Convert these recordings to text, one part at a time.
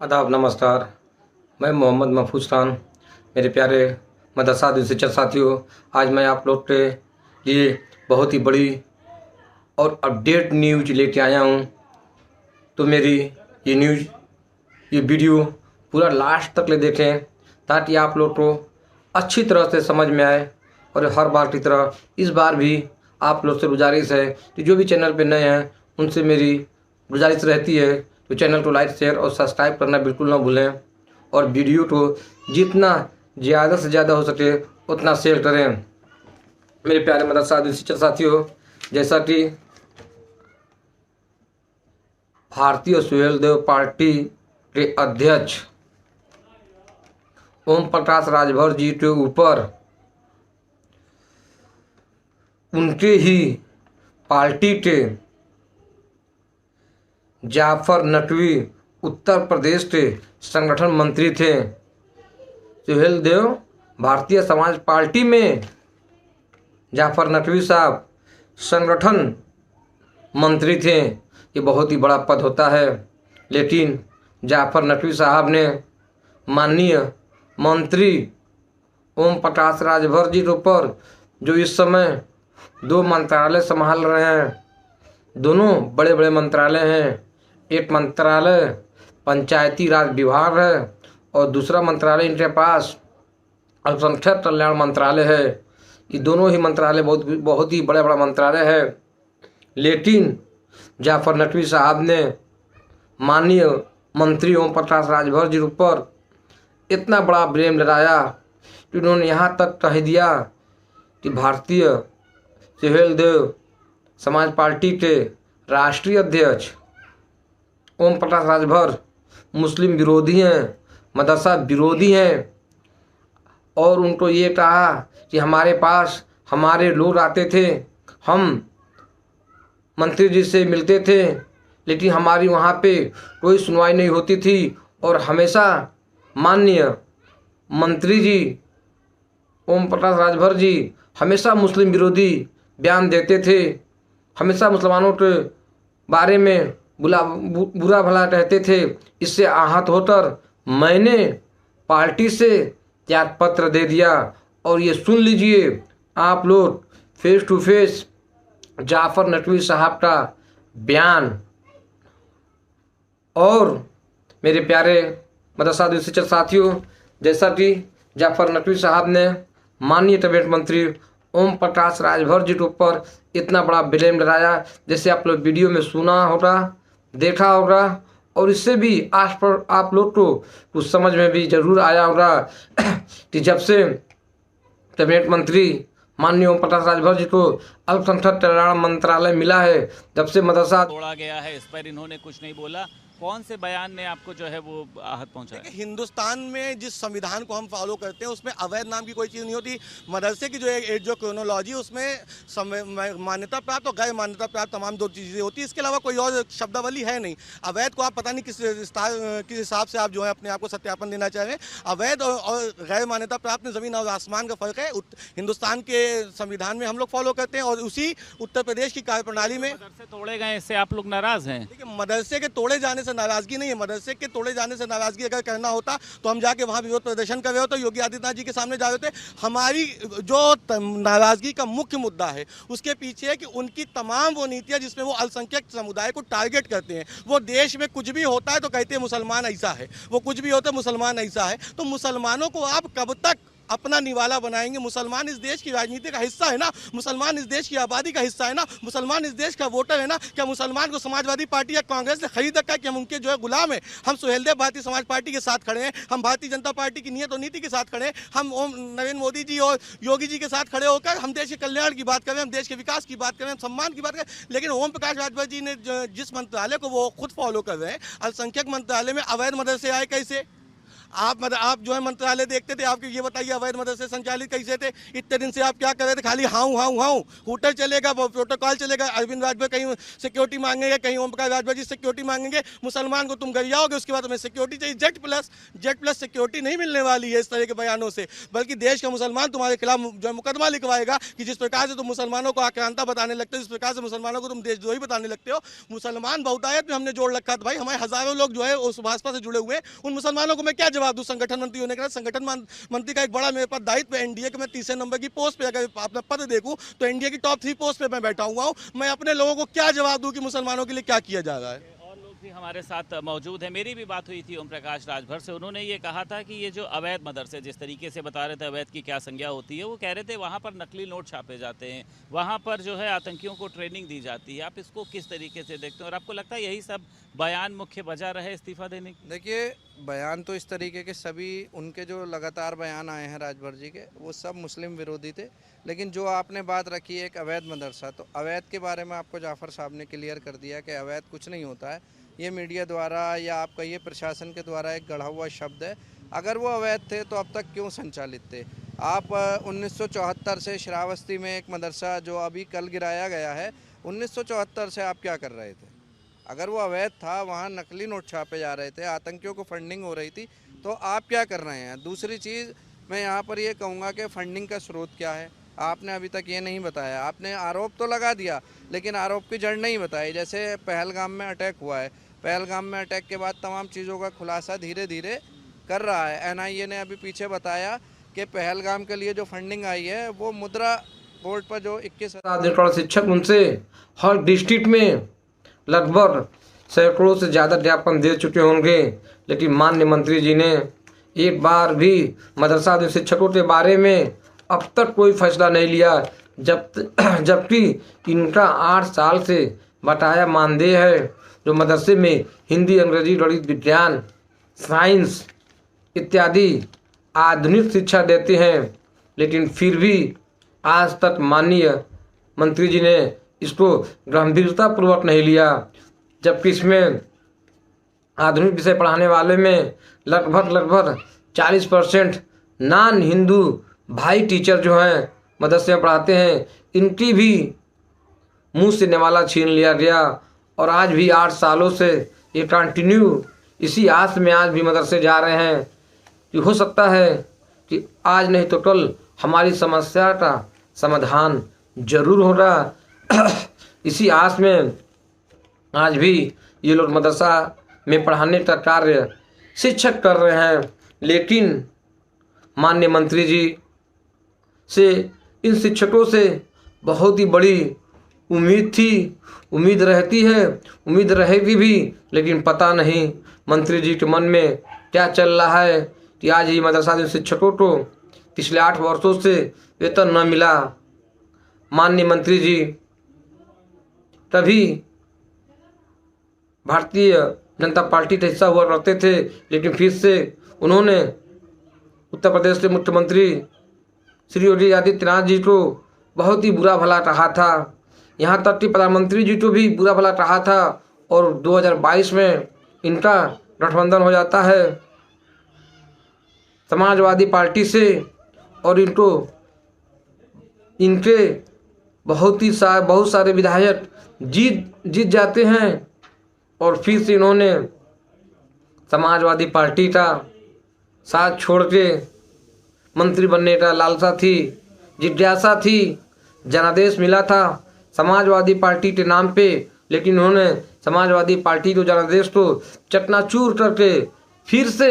आदाब नमस्कार। मैं मोहम्मद महफूज खान। मेरे प्यारे मदरसा शिक्षक साथियों, आज मैं आप लोग के लिए बहुत ही बड़ी और अपडेट न्यूज लेके आया हूँ। तो मेरी ये वीडियो पूरा लास्ट तक ले देखें ताकि आप लोग को अच्छी तरह से समझ में आए। और हर बार की तरह इस बार भी आप लोग से गुजारिश है कि जो भी चैनल पे नए हैं उनसे मेरी गुजारिश रहती है तो चैनल को लाइक शेयर और सब्सक्राइब करना बिल्कुल ना भूलें। और वीडियो को जितना ज़्यादा से ज़्यादा हो सके उतना शेयर करें। मेरे प्यारे मदरसा शिक्षक साथियों, जैसा कि भारतीय सुहेलदेव पार्टी के अध्यक्ष ओम प्रकाश राजभर जी के ऊपर उनके ही पार्टी के जाफर नकवी उत्तर प्रदेश के संगठन मंत्री थे। सुहेलदेव भारतीय समाज पार्टी में जाफर नकवी साहब संगठन मंत्री थे। ये बहुत ही बड़ा पद होता है, लेकिन जाफर नकवी साहब ने माननीय मंत्री ओम प्रकाश राजभर जी के ऊपर, जो इस समय 2 मंत्रालय संभाल रहे हैं, दोनों बड़े बड़े मंत्रालय हैं। एक मंत्रालय पंचायती राज विभाग है और दूसरा मंत्रालय इनके पास अल्पसंख्यक कल्याण मंत्रालय है। ये दोनों ही मंत्रालय बहुत ही बड़ा मंत्रालय है। लेकिन जाफर नकवी साहब ने माननीय मंत्री ओम प्रकाश राजभर जी ऊपर इतना बड़ा ब्लेम लगाया कि उन्होंने यहाँ तक कह दिया कि भारतीय सुहेलदेव समाज पार्टी के राष्ट्रीय अध्यक्ष ओम प्रकाश राजभर मुस्लिम विरोधी हैं, मदरसा विरोधी हैं। और उनको ये कहा कि हमारे पास हमारे लोग आते थे, हम मंत्री जी से मिलते थे, लेकिन हमारी वहाँ पे कोई सुनवाई नहीं होती थी और हमेशा माननीय मंत्री जी ओम प्रकाश राजभर जी हमेशा मुस्लिम विरोधी बयान देते थे, हमेशा मुसलमानों के बारे में बुरा भला कहते थे। इससे आहत होकर मैंने पार्टी से त्याग पत्र दे दिया। और ये सुन लीजिए आप लोग face to face Jafar Naqvi साहब का बयान। और मेरे प्यारे मदरसा शिक्षक साथियों, जैसा कि जाफर नकवी साहब ने माननीय कैबिनेट मंत्री ओम प्रकाश राजभर जी के ऊपर इतना बड़ा ब्लेम लगाया, जैसे आप लोग वीडियो में सुना होगा, देखा होगा, और इससे भी आस पर आप लोग को कुछ समझ में भी जरूर आया होगा कि जब से कैबिनेट मंत्री माननीय ओम प्रकाश राजभर जी को अल्पसंख्यक कल्याण मंत्रालय मिला है, जब से मदरसा तोड़ा गया है, इस पर इन्होंने कुछ नहीं बोला। कौन से बयान ने आपको जो है वो आहत पहुंचा है? हिंदुस्तान में जिस संविधान को हम फॉलो करते हैं उसमें अवैध नाम की कोई चीज़ नहीं होती। मदरसे की जो क्रोनोलॉजी उसमें मान्यता प्राप्त और गैर मान्यता प्राप्त तमाम 2 चीज़ें होती है। इसके अलावा कोई और शब्दावली है नहीं। अवैध को आप पता नहीं किस हिसाब से आप जो है अपने आप को सत्यापन देना चाह रहे हैं। अवैध और गैर मान्यता प्राप्त में ज़मीन और आसमान का फ़र्क है। हिंदुस्तान के संविधान में हम लोग फॉलो करते हैं और उसी उत्तर प्रदेश की कार्यप्रणाली में मदरसे तोड़े गए, इससे आप लोग नाराज़ हैं? देखिए, मदरसे के तोड़े जाने से नाराजगी नहीं है। मदरसे के तोड़े जाने से नाराजगी अगर करना होता तो हम जाके वहां विरोध प्रदर्शन कर रहे होते, योगी आदित्यनाथ जी के सामने जा रहे होते। हमारी जो नाराजगी का मुख्य मुद्दा है उसके पीछे है कि उनकी तमाम वो नीतियां जिसमें वो अल्पसंख्यक समुदाय को टारगेट करते हैं। वो देश में कुछ भी होता है तो कहते हैं मुसलमान ऐसा है, वो कुछ भी होता है मुसलमान ऐसा है। तो मुसलमानों को आप कब तक अपना निवाला बनाएंगे? मुसलमान इस देश की राजनीति का हिस्सा है ना, मुसलमान इस देश की आबादी का हिस्सा है ना, मुसलमान इस देश का वोटर है ना। क्या मुसलमान को समाजवादी पार्टी या कांग्रेस ने खरीद रखा है कि हम उनके जो है गुलाम है? हम सुहेलदेव भारतीय समाज पार्टी के साथ खड़े हैं, हम भारतीय जनता पार्टी की नीयत और नीति के साथ खड़े हैं, हम नरेंद्र मोदी जी और योगी जी के साथ खड़े होकर हम देश के कल्याण की बात करें, हम देश के विकास की बात करें, हम सम्मान की बात करें। लेकिन ओम प्रकाश राजभर जी ने जिस मंत्रालय को वो खुद फॉलो कर रहे हैं, अल्पसंख्यक मंत्रालय में अवैध मदरसे आए कैसे? आप जो है मंत्रालय देखते थे, आपके ये बताइए अवैध मदरसे संचालित कैसे थे? इतने दिन से आप क्या कर रहे थे? खाली हाउ हाउ हाउ, हूटर चलेगा, प्रोटोकॉल चलेगा, अरविंद वाजपेयी कहीं सिक्योरिटी मांगेंगे, कहीं ओम प्रकाश वाजपेयी जी सिक्योरिटी मांगेंगे, मुसलमान को तुम घर जाओगे उसके बाद हमें सिक्योरिटी चाहिए, जेड प्लस सिक्योरिटी नहीं मिलने वाली है इस तरह के बयानों से, बल्कि देश का मुसलमान तुम्हारे खिलाफ जो है मुकदमा लिखवाएगा कि जिस प्रकार से तुम मुसलमानों को आक्रांता बताने लगते हो, जिस प्रकार से मुसलमानों को तुम देशद्रोही बताने लगते हो। मुसलमान बहुतायत में हमने जोड़ रखा था भाई, हमारे हजारों लोग जो है उस भाजपा से जुड़े हुए हैं, उन मुसलमानों को मैं क्या जवाब दूं? संगठन मंत्री होने के नाते संगठन मंत्री का एक बड़ा मेरे पास दायित्व है एनडीए के, मैं तीसरे नंबर की पोस्ट पे, अगर अपना पद देखूं तो एनडीए की टॉप 3 पोस्ट पे मैं बैठा हुआ हूं। मैं अपने लोगों को क्या जवाब दूं कि मुसलमानों के लिए क्या किया जा रहा है? और लोग भी हमारे साथ मौजूद हैं। मेरी भी बात हुई थी ओम प्रकाश राजभर से, उन्होंने ये कहा था कि ये जो अवैध मदरसे जिस तरीके से बता रहे थे अवैध की क्या संज्ञा होती है, वो कह रहे थे वहाँ पर नकली नोट छापे जाते हैं, वहाँ पर जो है आतंकियों को ट्रेनिंग दी जाती है। आप इसको किस तरीके से देखते हैं और आपको लगता है यही सब बयान मुख्य वजह रहे इस्तीफा देने की? देखिए, बयान तो इस तरीके के सभी उनके जो लगातार बयान आए हैं राजभर जी के, वो सब मुस्लिम विरोधी थे। लेकिन जो आपने बात रखी है एक अवैध मदरसा, तो अवैध के बारे में आपको जाफ़र साहब ने क्लियर कर दिया कि अवैध कुछ नहीं होता है, ये मीडिया द्वारा या आप कहिए प्रशासन के द्वारा एक गढ़ा हुआ शब्द है। अगर वो अवैध थे तो अब तक क्यों संचालित थे? आप 1974 से श्रावस्ती में एक मदरसा जो अभी कल गिराया गया है, 1974 से आप क्या कर रहे थे? अगर वो अवैध था, वहाँ नकली नोट छापे जा रहे थे, आतंकियों को फंडिंग हो रही थी, तो आप क्या कर रहे हैं? दूसरी चीज़ मैं यहाँ पर ये कहूँगा कि फंडिंग का स्रोत क्या है, आपने अभी तक ये नहीं बताया। आपने आरोप तो लगा दिया लेकिन आरोप की जड़ नहीं बताई। जैसे पहलगाम में अटैक हुआ है, पहलगाम में अटैक के बाद तमाम चीज़ों का खुलासा धीरे धीरे कर रहा है। एनआईए ने अभी पीछे बताया कि पहलगाम के लिए जो फंडिंग आई है वो मुद्रा बोर्ड पर जो 21 शिक्षक उनसे हर डिस्ट्रिक्ट में लगभग सैकड़ों से ज़्यादा ज्ञापन दे चुके होंगे, लेकिन माननीय मंत्री जी ने एक बार भी मदरसा शिक्षकों के बारे में अब तक कोई फैसला नहीं लिया, जबकि इनका 8 साल से बटाया मानदेय है जो मदरसे में हिंदी, अंग्रेजी, गणित, विज्ञान, साइंस इत्यादि आधुनिक शिक्षा देते हैं, लेकिन फिर भी आज तक माननीय मंत्री जी ने इसको गंभीरता पूर्वक नहीं लिया। जबकि इसमें आधुनिक विषय पढ़ाने वाले में लगभग 40% नॉन हिंदू भाई टीचर जो हैं मदरसे में पढ़ाते हैं, इनकी भी मुंह से निवाला छीन लिया गया। और आज भी 8 सालों से ये कंटिन्यू इसी आस में आज भी मदरसे जा रहे हैं कि हो सकता है कि आज नहीं तो कल हमारी समस्या का समाधान जरूर होगा। इसी आस में आज भी ये लोग मदरसा में पढ़ाने का कार्य शिक्षक कर रहे हैं, लेकिन माननीय मंत्री जी से इन शिक्षकों से बहुत ही बड़ी उम्मीद थी, उम्मीद रहती है, उम्मीद रहेगी भी, लेकिन पता नहीं मंत्री जी के मन में क्या चल रहा है कि आज ही मदरसा शिक्षकों को पिछले 8 वर्षों से वेतन न मिला। माननीय मंत्री जी तभी भारतीय जनता पार्टी का हिस्सा हुआ करते थे, लेकिन फिर से उन्होंने उत्तर प्रदेश के मुख्यमंत्री श्री योगी आदित्यनाथ जी को बहुत ही बुरा भला कहा था, यहाँ तक कि प्रधानमंत्री जी को भी बुरा भला कहा था। और 2022 में इनका गठबंधन हो जाता है समाजवादी पार्टी से और इनके बहुत सारे विधायक जीत जाते हैं और फिर से इन्होंने समाजवादी पार्टी का साथ छोड़ के मंत्री बनने का लालसा थी, जिज्ञासा थी, जनादेश मिला था समाजवादी पार्टी के नाम पे, लेकिन उन्होंने समाजवादी पार्टी को जनादेश को चकनाचूर करके फिर से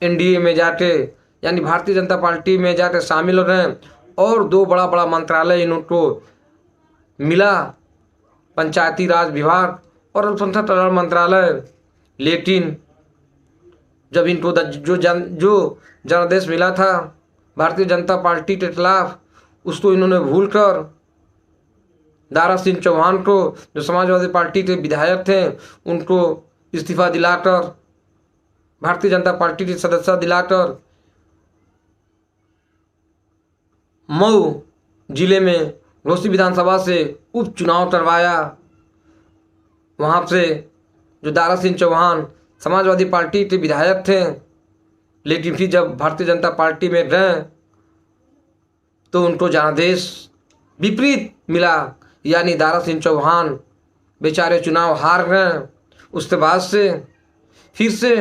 एनडीए में जाके यानी भारतीय जनता पार्टी में जाकर शामिल हो रहे हैं। और 2 बड़ा मंत्रालय इनको मिला, पंचायती राज विभाग और अल्पसंख्यक कल्याण मंत्रालय, लेकिन जब इनको जो जनादेश मिला था भारतीय जनता पार्टी के खिलाफ, उसको इन्होंने भूलकर दारा सिंह चौहान को जो समाजवादी पार्टी के विधायक थे उनको इस्तीफा दिलाकर भारतीय जनता पार्टी की सदस्यता दिलाकर मऊ जिले में घोसी विधानसभा से उपचुनाव करवाया। वहाँ से जो दारा सिंह चौहान समाजवादी पार्टी के विधायक थे लेकिन फिर जब भारतीय जनता पार्टी में गए तो उनको जनादेश विपरीत मिला, यानी दारा सिंह चौहान बेचारे चुनाव हार गए। उसके बाद से फिर से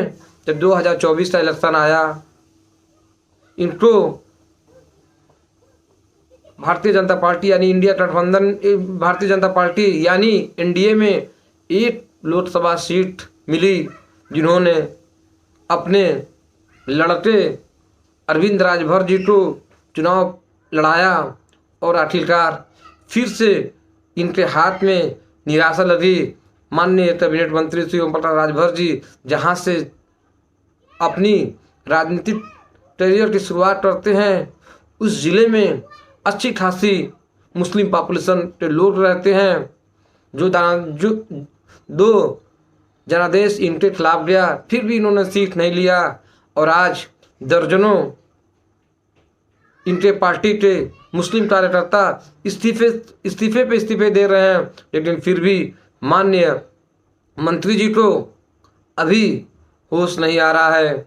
जब 2024 का इलेक्शन आया, इनको भारतीय जनता पार्टी यानी इंडिया गठबंधन, भारतीय जनता पार्टी यानी एनडीए में एक लोकसभा सीट मिली, जिन्होंने अपने लड़के अरविंद राजभर जी को चुनाव लड़ाया और आखिरकार फिर से इनके हाथ में निराशा लगी। माननीय कैबिनेट मंत्री श्री ओम प्रकाश राजभर जी जहां से अपनी राजनीतिक करियर की शुरुआत करते हैं, उस ज़िले में अच्छी खासी मुस्लिम पॉपुलेशन के लोग रहते हैं। जो दो जनादेश इनके खिलाफ गया, फिर भी इन्होंने सीट नहीं लिया और आज दर्जनों इनके पार्टी के मुस्लिम कार्यकर्ता इस्तीफे दे रहे हैं, लेकिन फिर भी माननीय मंत्री जी को अभी होश नहीं आ रहा है।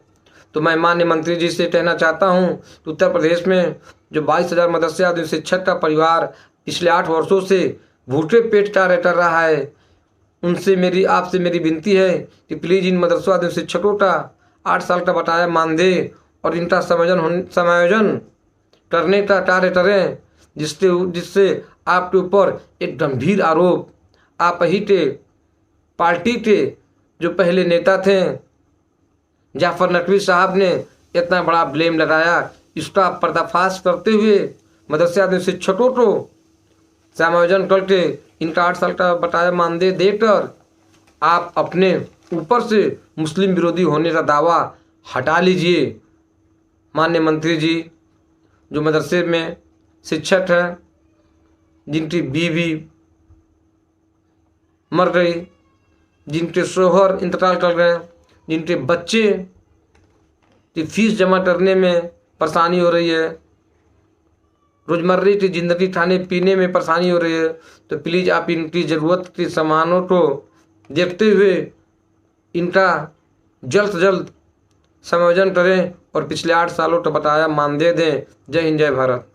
तो मैं माननीय मंत्री जी से कहना चाहता हूं कि उत्तर प्रदेश में जो 22,000 मदरसे आदि शिक्षक का परिवार पिछले 8 वर्षों से भूखे पेट कार्य कर रहा है, उनसे आपसे मेरी विनती है कि प्लीज़ इन मदरसों आदि शिक्षकों का 8 साल का बकाया मानदेय और इनका समायोजन करने का कार्य करें, जिससे आपके ऊपर एक गंभीर आरोप आप ही के पार्टी के जो पहले नेता थे जाफर नकवी साहब ने इतना बड़ा ब्लेम लगाया, इसका पर्दाफाश करते हुए मदरसे आदि शिक्षकों को समायोजन करके इनका 8 साल का बकाया मानदेय देकर आप अपने ऊपर से मुस्लिम विरोधी होने का दावा हटा लीजिए। माननीय मंत्री जी, जो मदरसे में शिक्षक हैं, जिनकी बीवी मर गई, जिनके शोहर इंतकाल कर गए, जिनके बच्चे की फीस जमा करने में परेशानी हो रही है, रोजमर्रा की ज़िंदगी खाने पीने में परेशानी हो रही है, तो प्लीज़ आप इनकी ज़रूरत के सामानों को देखते हुए इनका जल्द से जल्द समायोजन करें और पिछले 8 सालों का बकाया मानदेय दें। जय हिंद, जय भारत।